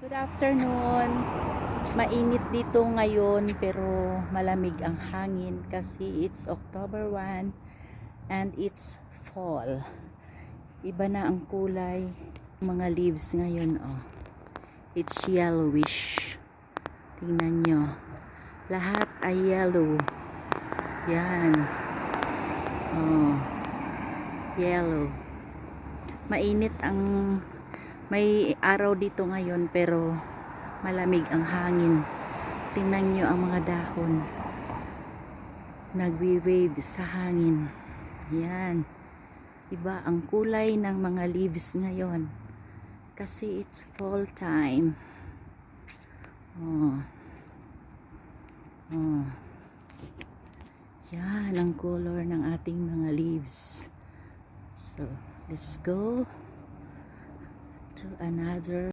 Good afternoon. Mainit dito ngayon pero malamig ang hangin kasi it's October 1 and it's fall. Iba na ang kulay ng mga leaves ngayon, oh. It's yellowish. Tingnan nyo. Lahat ay yellow. Yan. Oh. Yellow. Mainit ang may araw dito ngayon pero malamig ang hangin. Tingnan nyo ang mga dahon. Nagwi-wave sa hangin. Yan. Iba ang kulay ng mga leaves ngayon. Kasi it's fall time. Oh. Oh. Yan ang color ng ating mga leaves. So, let's go to another